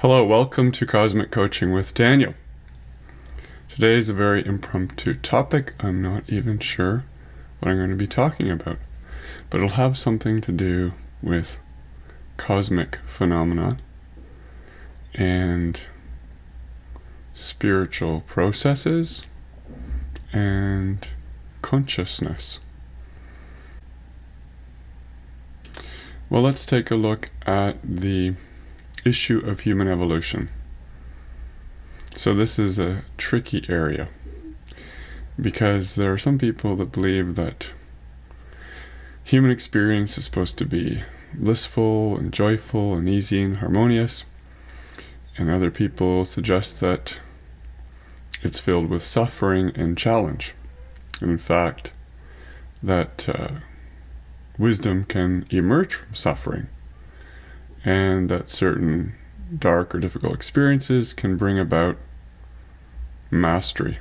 Hello, welcome to Cosmic Coaching with Daniel. Today is a very impromptu topic. I'm not even sure what I'm going to be talking about, but it'll have something to do with cosmic phenomena and spiritual processes and consciousness. Well, let's take a look at the issue of human evolution. So this is a tricky area because there are some people that believe that human experience is supposed to be blissful and joyful and easy and harmonious, and other people suggest that it's filled with suffering and challenge. And in fact, that wisdom can emerge from suffering, and that certain dark or difficult experiences can bring about mastery.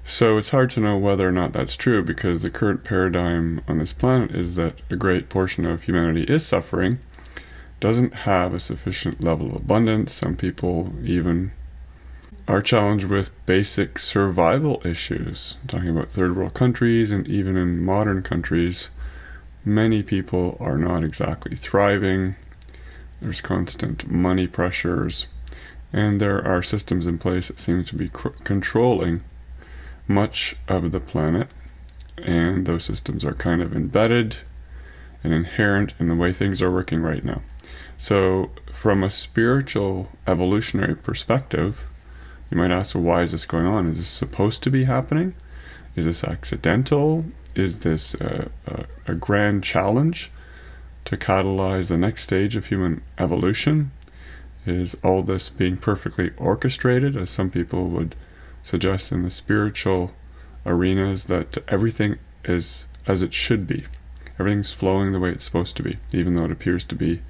So it's hard to know whether or not that's true, because the current paradigm on this planet is that a great portion of humanity is suffering, doesn't have a sufficient level of abundance. Some people even are challenged with basic survival issues. I'm talking about third world countries, and even in modern countries, many people are not exactly thriving. There's constant money pressures, and there are systems in place that seem to be controlling much of the planet, and those systems are kind of embedded and inherent in the way things are working right now. So from a spiritual evolutionary perspective, you might ask, well, why is this going on? Is this supposed to be happening? Is this accidental? Is this a grand challenge to catalyze the next stage of human evolution? Is all this being perfectly orchestrated, as some people would suggest in the spiritual arenas, that everything is as it should be? Everything's flowing the way it's supposed to be, even though it appears to be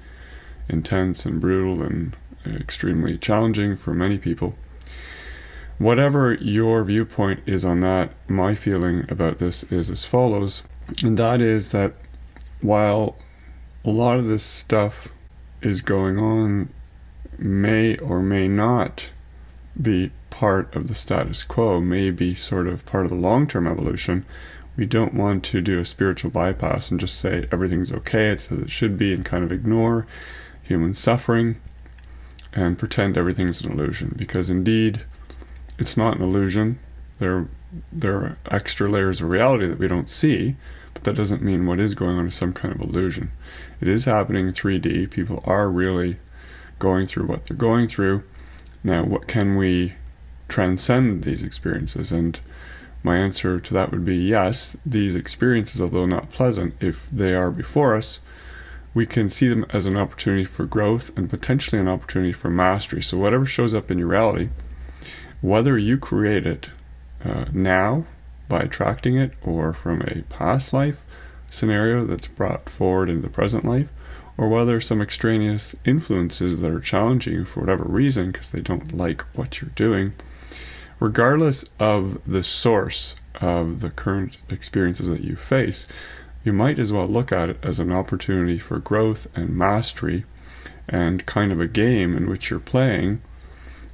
intense and brutal and extremely challenging for many people. Whatever your viewpoint is on that, my feeling about this is as follows, and that is that while a lot of this stuff is going on, may or may not be part of the status quo, may be sort of part of the long-term evolution, we don't want to do a spiritual bypass and just say everything's okay, it's as it should be, and kind of ignore human suffering and pretend everything's an illusion, because indeed it's not an illusion. There are extra layers of reality that we don't see, but that doesn't mean what is going on is some kind of illusion. It is happening in 3D. People are really going through what they're going through. Now, what can we transcend these experiences? And my answer to that would be yes, these experiences, although not pleasant, if they are before us, we can see them as an opportunity for growth and potentially an opportunity for mastery. So whatever shows up in your reality, whether you create it now by attracting it, or from a past life scenario that's brought forward in the present life, or whether some extraneous influences that are challenging you for whatever reason because they don't like what you're doing, regardless of the source of the current experiences that you face, you might as well look at it as an opportunity for growth and mastery, and kind of a game in which you're playing,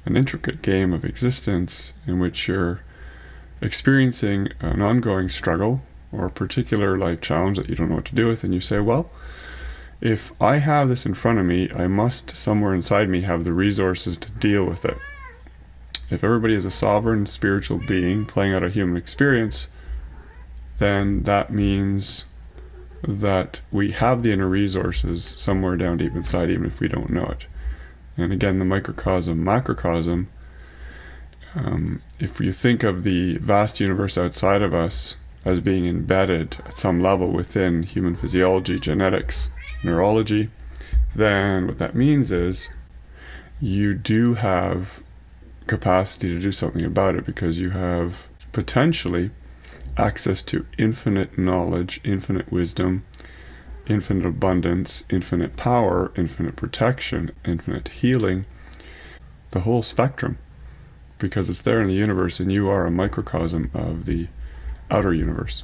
an intricate game of existence in which you're experiencing an ongoing struggle or a particular life challenge that you don't know what to do with, and you say, well, if I have this in front of me, I must somewhere inside me have the resources to deal with it. If everybody is a sovereign spiritual being playing out a human experience, then that means that we have the inner resources somewhere down deep inside, even if we don't know it. And again, the microcosm, macrocosm, if you think of the vast universe outside of us as being embedded at some level within human physiology, genetics, neurology, then what that means is you do have capacity to do something about it, because you have potentially access to infinite knowledge, infinite wisdom, infinite abundance, infinite power, infinite protection, infinite healing, the whole spectrum, because it's there in the universe, and you are a microcosm of the outer universe.